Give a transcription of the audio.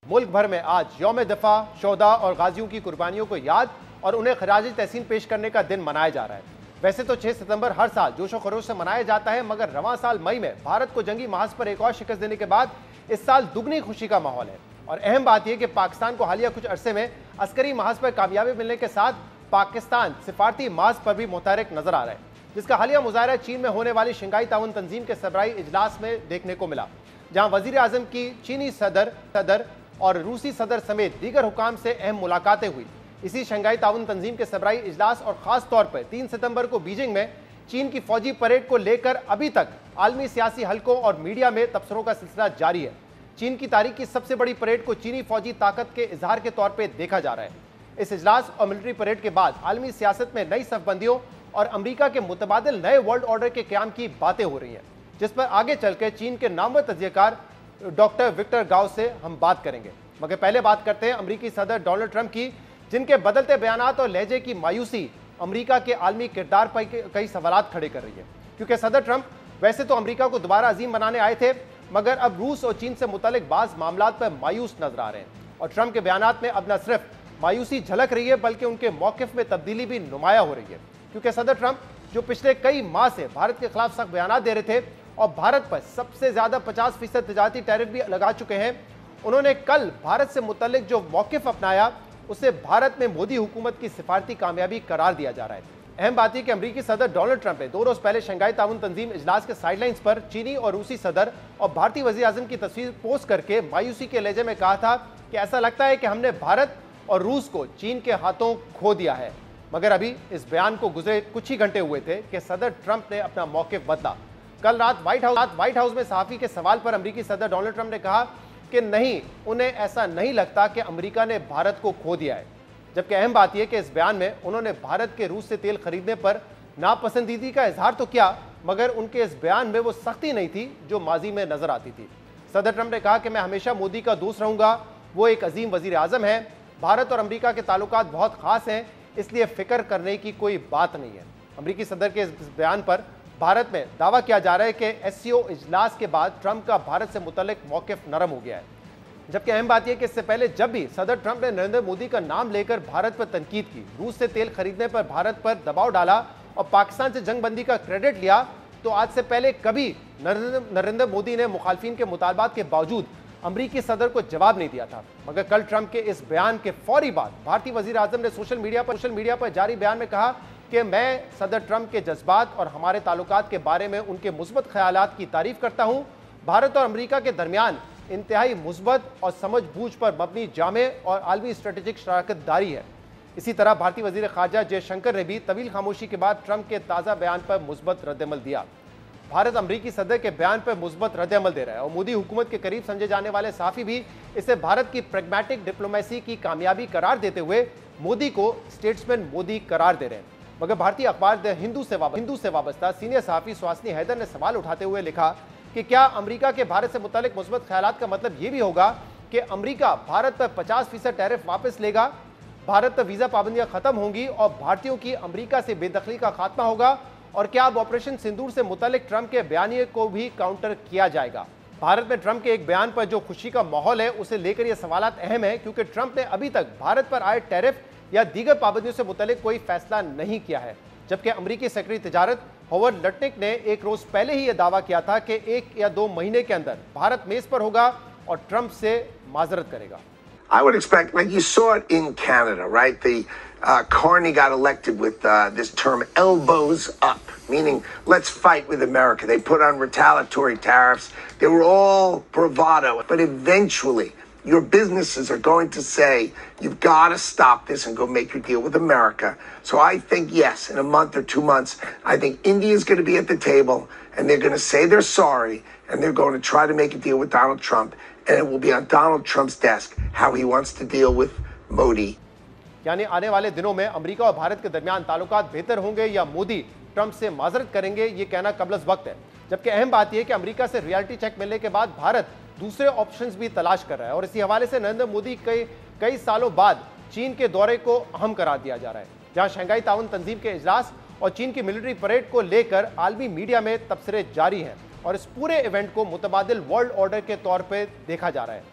मुल्क भर में आज यौम दिफा, शोहदा और गाजियों की कुर्बानियों को याद और उन्हें खराज तहसीन पेश करने का दिन मनाया जा रहा है। वैसे तो 6 सितंबर हर साल जोशो खरोश से मनाया जाता है, मगर रवां साल मई में भारत को जंगी महाज पर एक और शिकस्त देने के बाद इस साल दुगनी खुशी का माहौल है। और अहम बात यह कि पाकिस्तान को हालिया कुछ अरसे में अस्करी महाज पर कामयाबी मिलने के साथ पाकिस्तान सिफारती महाज पर भी मुतहरिक नजर आ रहा है, जिसका हालिया मुजाहरा चीन में होने वाली शंघाई ताउन तंजीम के सरबराही इजलास में देखने को मिला, जहां वजीर आजम की चीनी सदर और रूसी सदर समेत दीगर हुकाम से अहम मुलाकातें हुई। इसी शंघाई ताउन तंजीम के सरबराही इजलास और खास तौर पर 3 सितंबर को बीजिंग में चीन की फौजी परेड को लेकर अभी तक आलमी सियासी हलकों और मीडिया में तबसरों का सिलसिला जारी है। चीन की तारीख की सबसे बड़ी परेड को चीनी फौजी ताकत के इजहार के तौर पर देखा जा रहा है। इस इजलास और मिलिट्री परेड के बाद आलमी सियासत में नई सफबंदियों और अमेरिका के मुतबादिल नए वर्ल्ड ऑर्डर के क्याम की बातें हो रही हैं, जिस पर आगे चलकर चीन के नामवर तज्जियाकार डॉक्टर विक्टर गाओ से हम बात करेंगे। मगर पहले बात करते हैं अमेरिकी सदर डोनाल्ड ट्रंप की, जिनके बदलते बयानात और लहजे की मायूसी अमेरिका के आलमी किरदार पर कई सवालात खड़े कर रही है। क्योंकि सदर ट्रंप वैसे तो अमेरिका को दोबारा अजीम बनाने आए थे, मगर अब रूस और चीन से मुतल्लिक बाज मामलात पर मायूस नजर आ रहे हैं। और ट्रंप के बयानात में अब न सिर्फ मायूसी झलक रही है, बल्कि उनके मौकिफ में तब्दीली भी नुमाया हो रही है। क्योंकि सदर ट्रंप जो पिछले कई माह से भारत के खिलाफ सख्त बयानात दे रहे थे और भारत पर सबसे ज्यादा 50% तजारती टैरिफ भी लगा चुके हैं, उन्होंने कल भारत से मुतल्लिक जो मौकिफ अपनाया उसे भारत में मोदी हुकूमत की सिफारती कामयाबी करार दिया जा रहा है। अहम बात यह कि अमेरिकी सदर डोनाल्ड ट्रंप ने 2 रोज पहले शंघाई ताउन तंजीम इजलास के साइडलाइंस पर चीनी और रूसी सदर और भारतीय वजीर आजम की तस्वीर पोस्ट करके मायूसी के लहजे में कहा था कि ऐसा लगता है कि हमने भारत और रूस को चीन के हाथों खो दिया है। मगर अभी इस बयान को गुजरे कुछ ही घंटे हुए थे कि सदर ट्रंप ने अपना मौकिफ बदला। कल रात व्हाइट हाउस में सहाफी के सवाल पर अमेरिकी सदर डोनाल्ड ट्रंप ने कहा कि नहीं, उन्हें ऐसा नहीं लगता कि अमेरिका ने भारत को खो दिया है। जबकि अहम बात यह कि इस बयान में उन्होंने भारत के रूस से तेल खरीदने पर नापसंदीदी का इजहार तो किया, मगर उनके इस बयान में वो सख्ती नहीं थी जो माजी में नजर आती थी। सदर ट्रंप ने कहा कि मैं हमेशा मोदी का दोस्त रहूंगा, वो एक अजीम वजीर आजम है, भारत और अमेरिका के ताल्लुकात बहुत खास हैं, इसलिए फिक्र करने की कोई बात नहीं है। अमेरिकी सदर के इस बयान पर भारत में दावा किया जा रहा है कि एससीओ इजलास के बाद ट्रंप का भारत से मुतल्लिक मौकिफ नरम हो गया है। जबकि अहम बात यह कि इससे पहले जब भी सदर ट्रंप ने नरेंद्र मोदी का नाम लेकर भारत पर तनकीद की, रूस से तेल खरीदने पर भारत पर दबाव डाला और पाकिस्तान से जंगबंदी का क्रेडिट लिया, तो आज से पहले कभी नरेंद्र मोदी ने मुखालफिन के मुतालबात के बावजूद अमेरिकी सदर को जवाब नहीं दिया था। मगर कल ट्रंप के इस बयान के फौरी बाद भारतीय वजीर आजम ने सोशल मीडिया पर जारी बयान में कहा कि मैं सदर ट्रंप के जज्बात और हमारे ताल्लुकात के बारे में उनके मुस्बत ख्यालात की तारीफ करता हूं। भारत और अमेरिका के दरमियान इंतहाई मुस्बत और समझबूझ पर मबनी जामे और आलमी स्ट्रेटेजिक शराकत दारी है। इसी तरह भारतीय वजीर खारजा जयशंकर ने भी तवील खामोशी के बाद ट्रंप के ताज़ा बयान पर मुस्बत रद्दअमल दिया। भारत अमेरिकी सदर के बयान पर मुस्बत रद्दअमल दे रहा है और मोदी हुकूमत के करीब समझे जाने वाले सहाफ़ी भी इसे भारत की प्रैग्मेटिक डिप्लोमेसी की कामयाबी करार देते हुए मोदी को स्टेट्समैन मोदी करार दे रहे हैं। मगर भारतीय अखबार द हिंदू से वाबस्ता सीनियर सहाफ़ी सुहासिनी हैदर ने सवाल उठाते हुए लिखा कि क्या अमेरिका के भारत से मुतल्लिक मुस्बत ख्यालात का मतलब ये भी होगा कि अमेरिका भारत पर 50% टैरिफ वापस लेगा, भारत पर वीज़ा पाबंदियां खत्म होंगी और भारतीयों की अमेरिका से बेदखली का खात्मा होगा? और क्या अब ऑपरेशन सिंदूर से मुतल्लिक ट्रंप के बयानिए को भी काउंटर किया जाएगा? भारत में ट्रंप के एक बयान पर जो खुशी का माहौल है उसे लेकर यह सवालात अहम है, क्योंकि ट्रंप ने अभी तक भारत पर आए टैरिफ या दीगर पाबंदियों से मुतल्लिक कोई फैसला नहीं किया है। जबकि अमेरिकी सेक्रेटरी तिजारत हॉवर्ड लटनिक ने एक रोज पहले ही यह दावा किया था कि 1 या 2 महीने के अंदर भारत मेज पर होगा और ट्रंप से माजरत करेगा। I would expect, like you saw it in Canada, right? Carney got elected with this term elbows up, meaning let's fight with America. They put on retaliatory tariffs. They were all bravado. But eventually, your businesses are going to say, you've got to stop this and go make your deal with America. So I think, yes, in a month or 2 months, I think India is going to be at the table and they're going to say they're sorry and they're going to try to make a deal with Donald Trump. And it will be on Donald Trump's desk how he wants to deal with Modi. यानी आने वाले दिनों में America और भारत के दरमियान ताल्लुकात बेहतर होंगे या मोदी ट्रंप से माजरत करेंगे, ये कहना कबल वक्त है। जबकि अहम बात यह कि अमेरिका से रियलिटी चेक मिलने के बाद भारत दूसरे ऑप्शंस भी तलाश कर रहा है और इसी हवाले से नरेंद्र मोदी कई सालों बाद चीन के दौरे को अहम करार दिया जा रहा है, जहां शंघाई ताउन तंजीम के इजलास और चीन की मिलिट्री परेड को लेकर आलमी मीडिया में तबसरे जारी हैं और इस पूरे इवेंट को मुतबादिल वर्ल्ड ऑर्डर के तौर पर देखा जा रहा है।